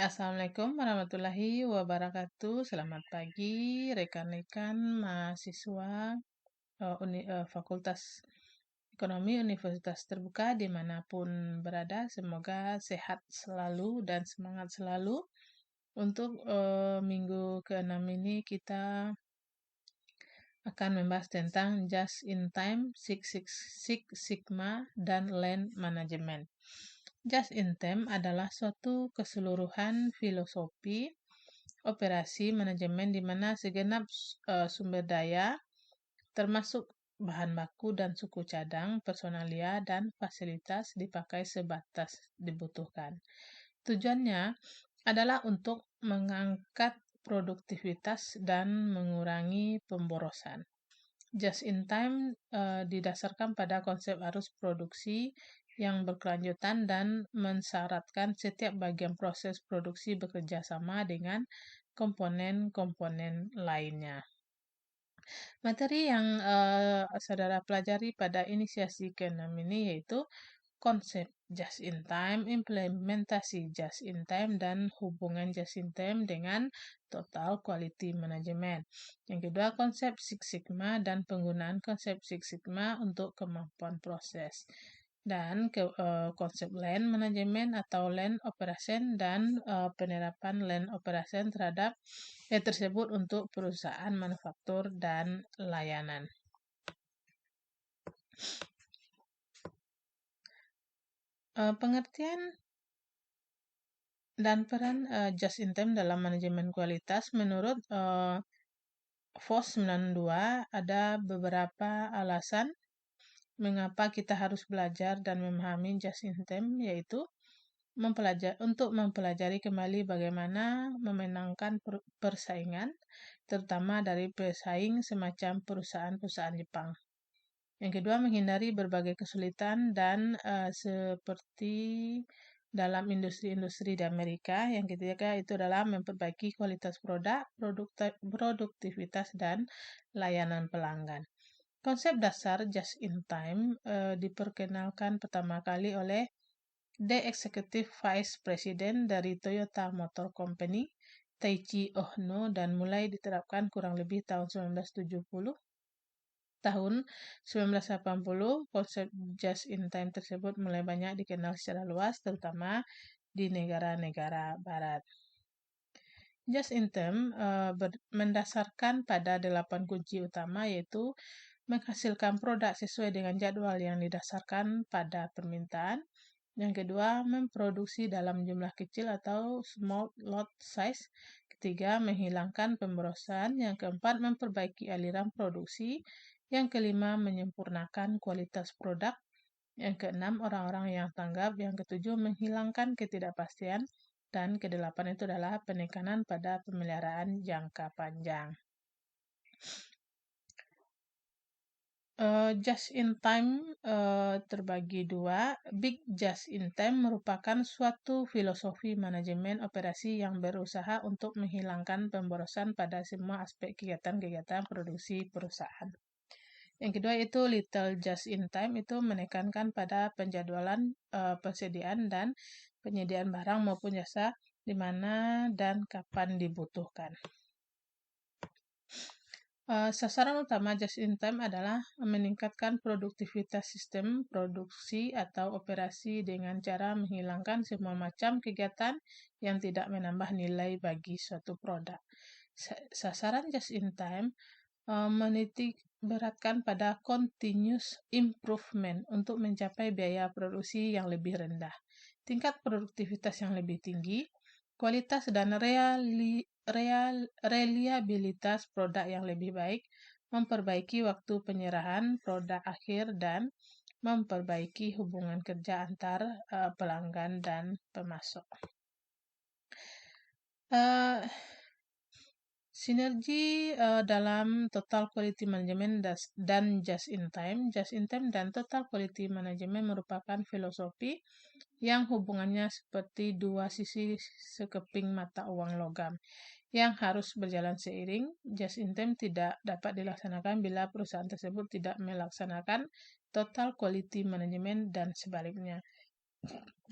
Assalamualaikum warahmatullahi wabarakatuh. Selamat pagi, rekan-rekan mahasiswa Fakultas Ekonomi Universitas Terbuka dimanapun berada. Semoga sehat selalu dan semangat selalu. Untuk minggu ke-6 ini kita akan membahas tentang Just in Time, Six Sigma, dan Lean Management. Just in Time adalah suatu keseluruhan filosofi operasi manajemen di mana segenap sumber daya, termasuk bahan baku dan suku cadang, personalia, dan fasilitas dipakai sebatas dibutuhkan. Tujuannya adalah untuk mengangkat produktivitas dan mengurangi pemborosan. Just in time didasarkan pada konsep arus produksi yang berkelanjutan dan mensyaratkan setiap bagian proses produksi bekerja sama dengan komponen-komponen lainnya. Materi yang saudara pelajari pada inisiasi ke-6 ini yaitu konsep just in time, implementasi just in time, dan hubungan just in time dengan total quality management. Yang kedua, konsep Six Sigma dan penggunaan konsep Six Sigma untuk kemampuan proses. Dan konsep Lean Management atau Lean Operation dan penerapan Lean Operation terhadap tersebut untuk perusahaan manufaktur dan layanan. Pengertian dan peran just in time dalam manajemen kualitas menurut FOS 92 ada beberapa alasan mengapa kita harus belajar dan memahami just in time, yaitu untuk mempelajari kembali bagaimana memenangkan persaingan, terutama dari pesaing semacam perusahaan-perusahaan Jepang. Yang kedua, menghindari berbagai kesulitan dan seperti dalam industri-industri di Amerika. Yang ketiga itu adalah memperbaiki kualitas produk, produktivitas, dan layanan pelanggan. Konsep dasar just in time diperkenalkan pertama kali oleh The Executive Vice President dari Toyota Motor Company, Taichi Ohno, dan mulai diterapkan kurang lebih tahun 1970. Tahun 1980, konsep just in time tersebut mulai banyak dikenal secara luas, terutama di negara-negara barat. Just in time mendasarkan pada 8 kunci utama, yaitu menghasilkan produk sesuai dengan jadwal yang didasarkan pada permintaan. Yang kedua, memproduksi dalam jumlah kecil atau small lot size. Ketiga, menghilangkan pemborosan. Yang keempat, memperbaiki aliran produksi. Yang kelima, menyempurnakan kualitas produk. Yang keenam, orang-orang yang tanggap. Yang ketujuh, menghilangkan ketidakpastian. Dan kedelapan itu adalah penekanan pada pemeliharaan jangka panjang. Just in time terbagi dua. Big Just in Time merupakan suatu filosofi manajemen operasi yang berusaha untuk menghilangkan pemborosan pada semua aspek kegiatan-kegiatan produksi perusahaan. Yang kedua itu Little Just in Time, itu menekankan pada penjadwalan persediaan dan penyediaan barang maupun jasa di mana dan kapan dibutuhkan. Sasaran utama just in time adalah meningkatkan produktivitas sistem produksi atau operasi dengan cara menghilangkan semua macam kegiatan yang tidak menambah nilai bagi suatu produk. Sasaran just in time menitik beratkan pada continuous improvement untuk mencapai biaya produksi yang lebih rendah, tingkat produktivitas yang lebih tinggi, kualitas dan reliabilitas produk yang lebih baik, memperbaiki waktu penyerahan produk akhir, dan memperbaiki hubungan kerja antar pelanggan dan pemasok. Sinergi dalam Total Quality Management dan Just in Time. Just in Time dan Total Quality Management merupakan filosofi yang hubungannya seperti dua sisi sekeping mata uang logam yang harus berjalan seiring. Just in Time tidak dapat dilaksanakan bila perusahaan tersebut tidak melaksanakan Total Quality Management dan sebaliknya.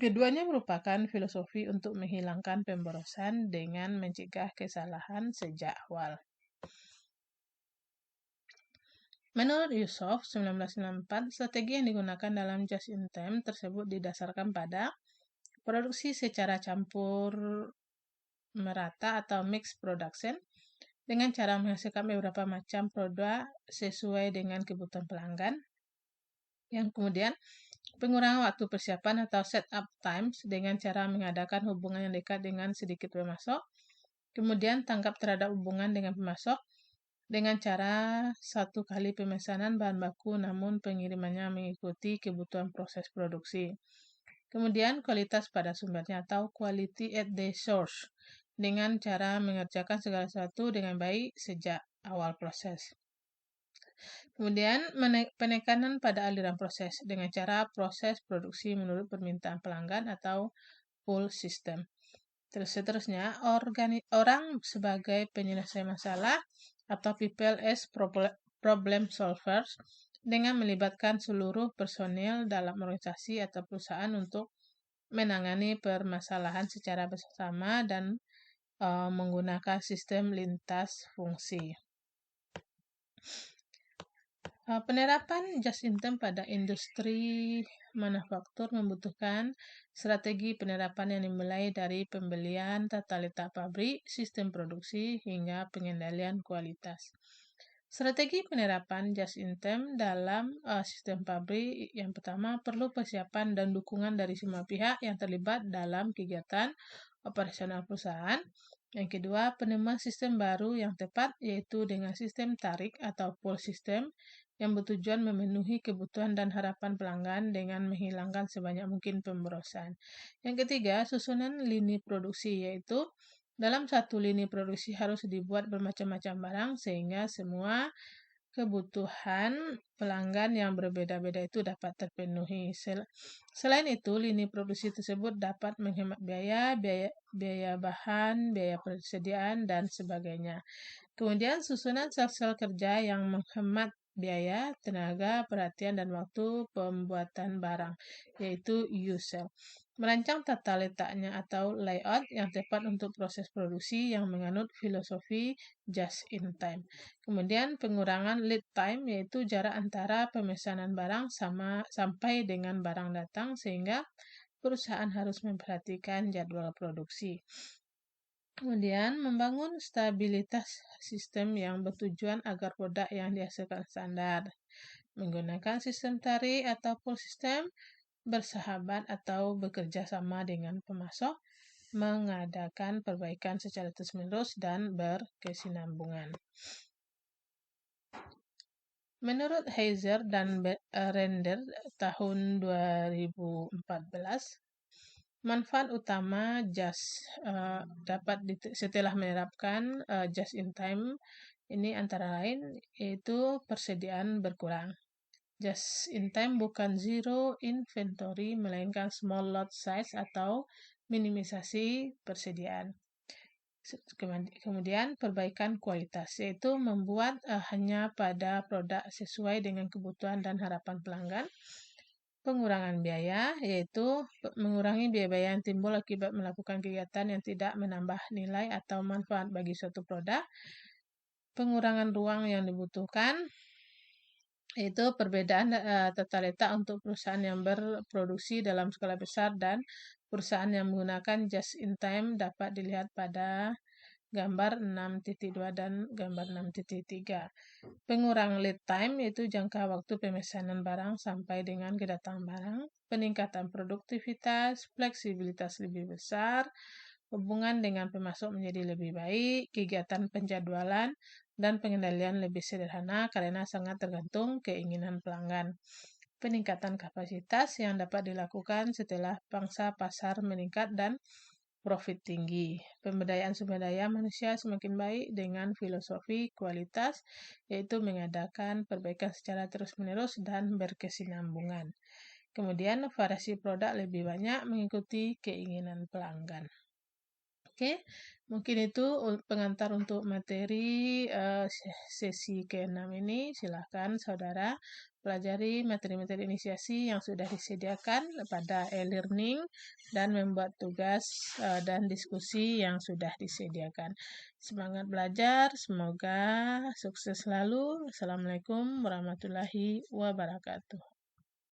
Keduanya merupakan filosofi untuk menghilangkan pemborosan dengan mencegah kesalahan sejak awal. Menurut Yusuf, 1994, strategi yang digunakan dalam just-in-time tersebut didasarkan pada produksi secara campur merata atau mixed production dengan cara menghasilkan beberapa macam produk sesuai dengan kebutuhan pelanggan. Yang kemudian, pengurangan waktu persiapan atau setup times dengan cara mengadakan hubungan yang dekat dengan sedikit pemasok. Kemudian, tangkap terhadap hubungan dengan pemasok dengan cara satu kali pemesanan bahan baku namun pengirimannya mengikuti kebutuhan proses produksi. Kemudian, kualitas pada sumbernya atau quality at the source dengan cara mengerjakan segala sesuatu dengan baik sejak awal proses. Kemudian, penekanan pada aliran proses dengan cara proses produksi menurut permintaan pelanggan atau pull system. Terus seterusnya, orang sebagai penyelesai masalah atau people as problem solvers dengan melibatkan seluruh personil dalam organisasi atau perusahaan untuk menangani permasalahan secara bersama dan menggunakan sistem lintas fungsi. Penerapan just-in-time pada industri manufaktur membutuhkan strategi penerapan yang dimulai dari pembelian, tata letak pabrik, sistem produksi, hingga pengendalian kualitas. Strategi penerapan just-in-time dalam sistem pabrik yang pertama perlu persiapan dan dukungan dari semua pihak yang terlibat dalam kegiatan operasional perusahaan. Yang kedua, penemuan sistem baru yang tepat yaitu dengan sistem tarik atau pull system yang bertujuan memenuhi kebutuhan dan harapan pelanggan dengan menghilangkan sebanyak mungkin pemborosan. Yang ketiga, susunan lini produksi yaitu dalam satu lini produksi harus dibuat bermacam-macam barang sehingga semua kebutuhan pelanggan yang berbeda-beda itu dapat terpenuhi. Selain itu, lini produksi tersebut dapat menghemat biaya bahan, biaya persediaan, dan sebagainya. Kemudian, susunan sel-sel kerja yang menghemat biaya, tenaga, perhatian, dan waktu pembuatan barang, yaitu U-cell. Merancang tata letaknya atau layout yang tepat untuk proses produksi yang menganut filosofi just-in-time. Kemudian pengurangan lead time yaitu jarak antara pemesanan barang sampai dengan barang datang sehingga perusahaan harus memperhatikan jadwal produksi. Kemudian membangun stabilitas sistem yang bertujuan agar produk yang dihasilkan standar. Menggunakan sistem tarik atau pull system, bersahabat atau bekerja sama dengan pemasok, mengadakan perbaikan secara terus-menerus dan berkesinambungan. Menurut Heiser dan Render tahun 2014, manfaat utama dapat setelah menerapkan just in time ini antara lain yaitu persediaan berkurang. Just in time bukan zero inventory melainkan small lot size atau minimisasi persediaan. Kemudian perbaikan kualitas yaitu membuat hanya pada produk sesuai dengan kebutuhan dan harapan pelanggan. Pengurangan biaya yaitu mengurangi biaya yang timbul akibat melakukan kegiatan yang tidak menambah nilai atau manfaat bagi suatu produk. Pengurangan ruang yang dibutuhkan yaitu perbedaan tata letak untuk perusahaan yang berproduksi dalam skala besar dan perusahaan yang menggunakan just in time dapat dilihat pada gambar 6.2 dan gambar 6.3. Pengurangan lead time yaitu jangka waktu pemesanan barang sampai dengan kedatangan barang, peningkatan produktivitas, fleksibilitas lebih besar, hubungan dengan pemasok menjadi lebih baik, kegiatan penjadwalan dan pengendalian lebih sederhana karena sangat tergantung keinginan pelanggan. Peningkatan kapasitas yang dapat dilakukan setelah pangsa pasar meningkat dan profit tinggi. Pemberdayaan sumber daya manusia semakin baik dengan filosofi kualitas, yaitu mengadakan perbaikan secara terus-menerus dan berkesinambungan. Kemudian variasi produk lebih banyak mengikuti keinginan pelanggan. Oke, mungkin itu pengantar untuk materi sesi ke-6 ini. Silakan saudara pelajari materi-materi inisiasi yang sudah disediakan pada e-learning dan membuat tugas dan diskusi yang sudah disediakan. Semangat belajar, semoga sukses selalu. Assalamualaikum warahmatullahi wabarakatuh.